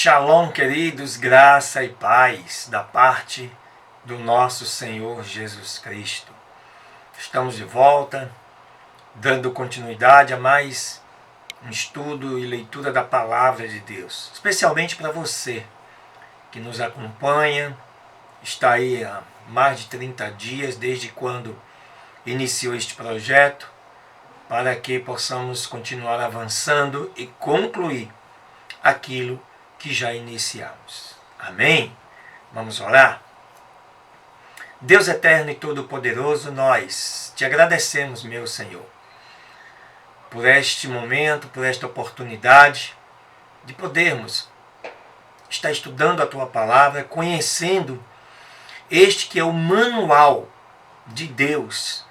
Shalom, queridos, graça e paz da parte do nosso Senhor Jesus Cristo. Estamos de volta, dando continuidade a mais um estudo e leitura da Palavra de Deus, especialmente para você que nos acompanha, está aí há mais de 30 dias, desde quando iniciou este projeto, para que possamos continuar avançando e concluir aquilo que já iniciamos. Amém? Vamos orar? Deus eterno e todo-poderoso, nós te agradecemos, meu Senhor, por este momento, por esta oportunidade de podermos estar estudando a Tua Palavra, conhecendo este que é o manual de Deus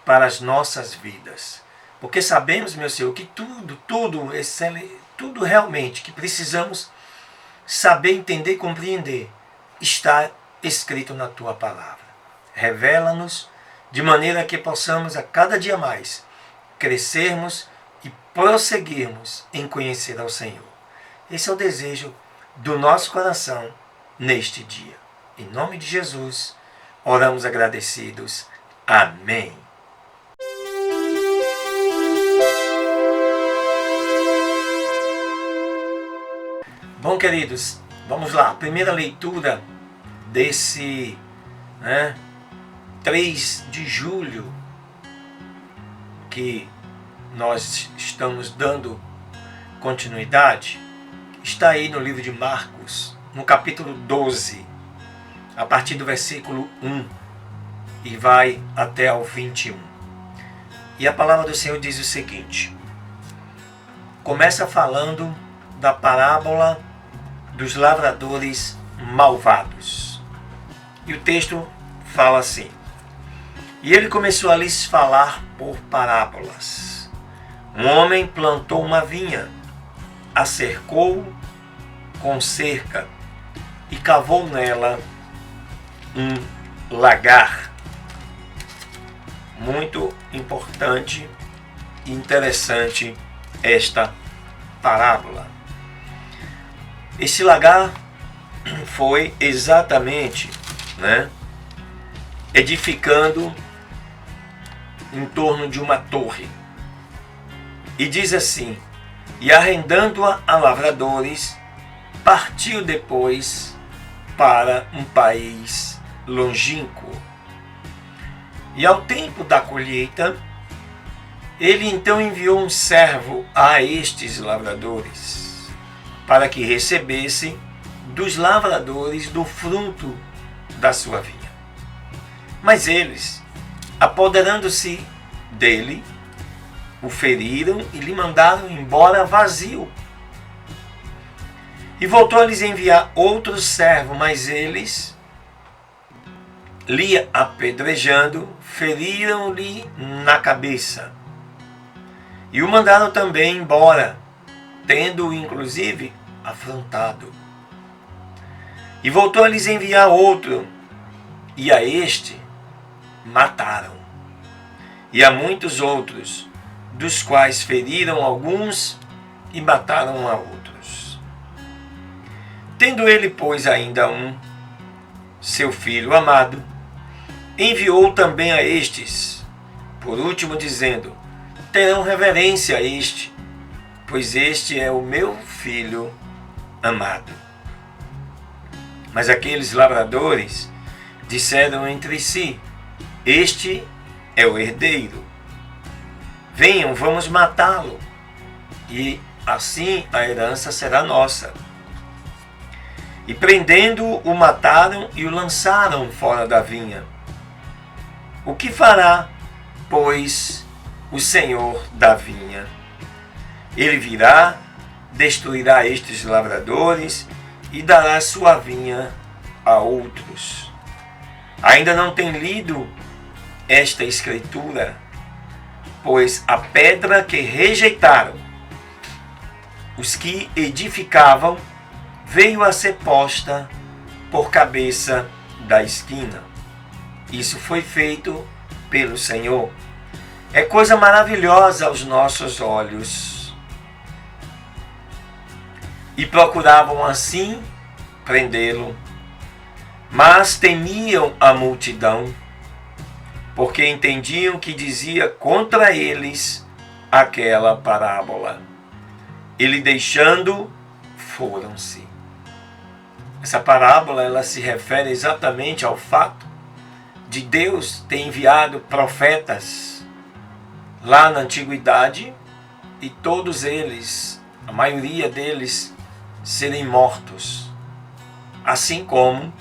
para as nossas vidas. Porque sabemos, meu Senhor, que tudo realmente que precisamos saber, entender e compreender está escrito na Tua Palavra. Revela-nos de maneira que possamos a cada dia mais crescermos e prosseguirmos em conhecer ao Senhor. Esse é o desejo do nosso coração neste dia. Em nome de Jesus, oramos agradecidos. Amém. Bom, queridos, vamos lá. Primeira leitura desse 3 de julho que nós estamos dando continuidade, está aí no livro de Marcos, no capítulo 12, a partir do versículo 1 e vai até ao 21. E a palavra do Senhor diz o seguinte: começa falando da parábola dos lavradores malvados. E o texto fala assim: e ele começou a lhes falar por parábolas. Um homem plantou uma vinha, a cercou com cerca e cavou nela um lagar. Muito importante e interessante esta parábola. Esse lagar foi exatamente edificando em torno de uma torre. E diz assim: e arrendando-a a lavradores, partiu depois para um país longínquo. E ao tempo da colheita, ele então enviou um servo a estes lavradores, para que recebesse dos lavradores do fruto da sua vinha. Mas eles, apoderando-se dele, o feriram e lhe mandaram embora vazio. E voltou a lhes enviar outro servo, mas eles, lhe apedrejando, feriram-lhe na cabeça. E o mandaram também embora, tendo-o inclusive afrontado. E voltou a lhes enviar outro, e a este mataram. E a muitos outros, dos quais feriram alguns e mataram a outros. Tendo ele, pois, ainda seu filho amado, enviou também a estes, por último dizendo: terão reverência a este, pois este é o meu filho amado. Mas aqueles lavradores disseram entre si: este é o herdeiro. Venham, vamos matá-lo, e assim a herança será nossa. E prendendo-o, o mataram e o lançaram fora da vinha. O que fará, pois, o senhor da vinha? Ele virá, destruirá estes lavradores e dará sua vinha a outros. Ainda não tem lido esta escritura? Pois a pedra que rejeitaram os que edificavam veio a ser posta por cabeça da esquina. Isso foi feito pelo Senhor. É coisa maravilhosa aos nossos olhos. e procuravam assim prendê-lo, mas temiam a multidão, porque entendiam que dizia contra eles aquela parábola. Ele deixando, foram-se. Essa parábola ela se refere exatamente ao fato de Deus ter enviado profetas lá na antiguidade e todos eles, a maioria deles, serem mortos. Assim como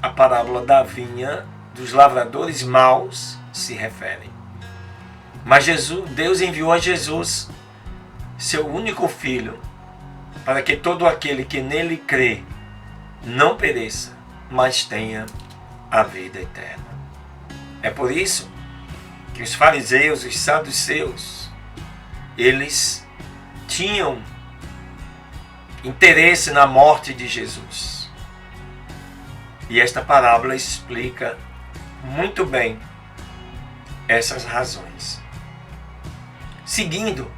a parábola da vinha dos lavradores maus se refere. Mas Deus enviou a Jesus, seu único filho, para que todo aquele que nele crê não pereça, mas tenha a vida eterna. É por isso que os fariseus, os saduceus, eles tinham interesse na morte de Jesus. E esta parábola explica muito bem essas razões. Seguindo,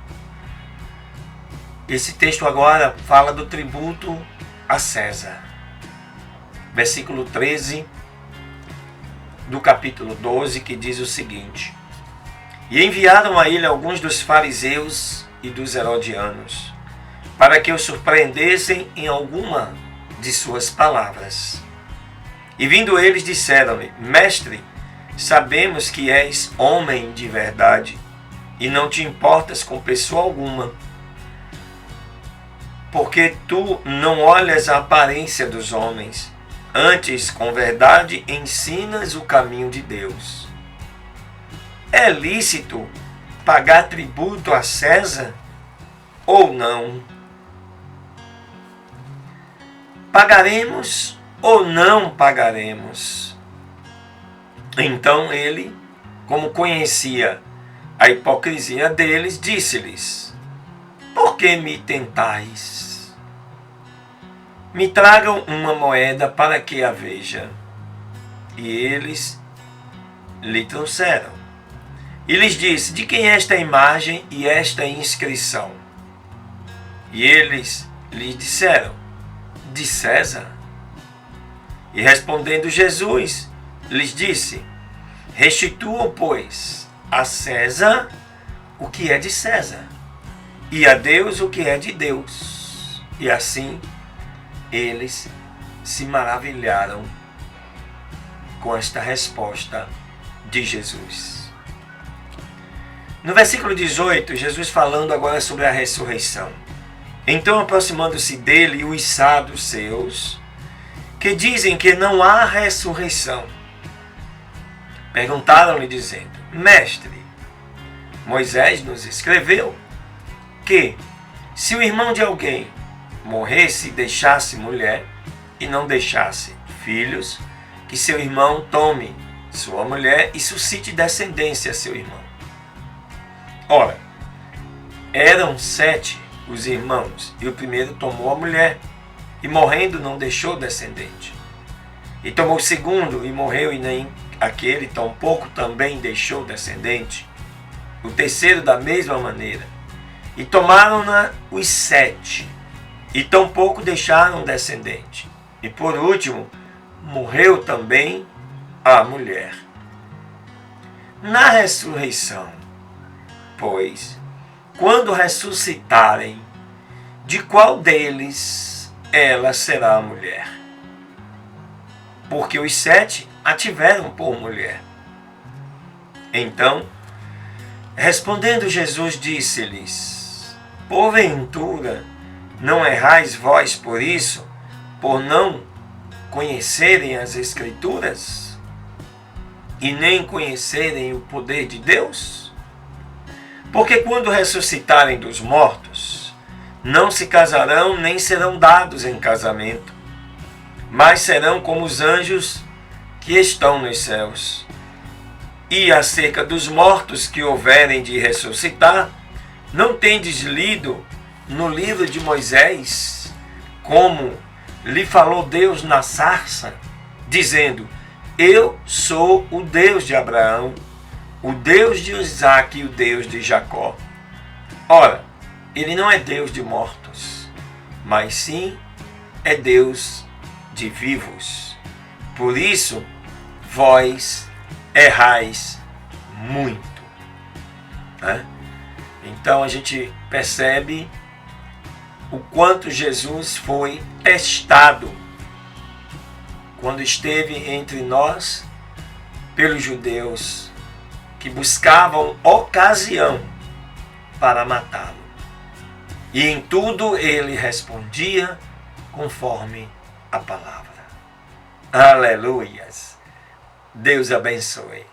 esse texto agora fala do tributo a César. Versículo 13 do capítulo 12, que diz o seguinte: E enviaram a ele alguns dos fariseus e dos herodianos, para que o surpreendessem em alguma de suas palavras. E vindo eles, disseram-lhe: Mestre, sabemos que és homem de verdade, e não te importas com pessoa alguma, porque tu não olhas a aparência dos homens, antes, com verdade, ensinas o caminho de Deus. É lícito pagar tributo a César ou não? Pagaremos ou não pagaremos? Então ele, como conhecia a hipocrisia deles, disse-lhes: Por que me tentais? Me tragam uma moeda para que a veja. E eles lhe trouxeram. E lhes disse: De quem é esta imagem e esta inscrição? E eles lhe disseram: De César. E respondendo Jesus, lhes disse: Restituam, pois, a César o que é de César, e a Deus o que é de Deus. E assim eles se maravilharam com esta resposta de Jesus. No versículo 18, Jesus falando agora sobre a ressurreição. Então, aproximando-se dele os saduceus, que dizem que não há ressurreição, perguntaram-lhe dizendo: Mestre, Moisés nos escreveu que, se o irmão de alguém morresse e deixasse mulher, e não deixasse filhos, que seu irmão tome sua mulher e suscite descendência a seu irmão. Ora, eram 7 os irmãos, e o primeiro tomou a mulher, e morrendo não deixou descendente. E tomou o segundo, e morreu, e nem aquele tampouco também deixou descendente. O terceiro da mesma maneira. E tomaram-na os 7, e tampouco deixaram descendente. E por último, morreu também a mulher. Na ressurreição, pois, quando ressuscitarem, de qual deles ela será a mulher? Porque os 7 a tiveram por mulher. Então, respondendo Jesus, disse-lhes: Porventura, não errais vós por isso, por não conhecerem as Escrituras, e nem conhecerem o poder de Deus? Porque quando ressuscitarem dos mortos, não se casarão nem serão dados em casamento, mas serão como os anjos que estão nos céus. E acerca dos mortos que houverem de ressuscitar, não tendes lido no livro de Moisés, como lhe falou Deus na sarça, dizendo: Eu sou o Deus de Abraão, o Deus de Isaque e o Deus de Jacó. Ora, ele não é Deus de mortos, mas sim é Deus de vivos. Por isso, vós errais muito. Né? Então a gente percebe o quanto Jesus foi testado quando esteve entre nós pelos judeus que buscavam ocasião para matá-lo. E em tudo ele respondia conforme a palavra. Aleluias! Deus abençoe.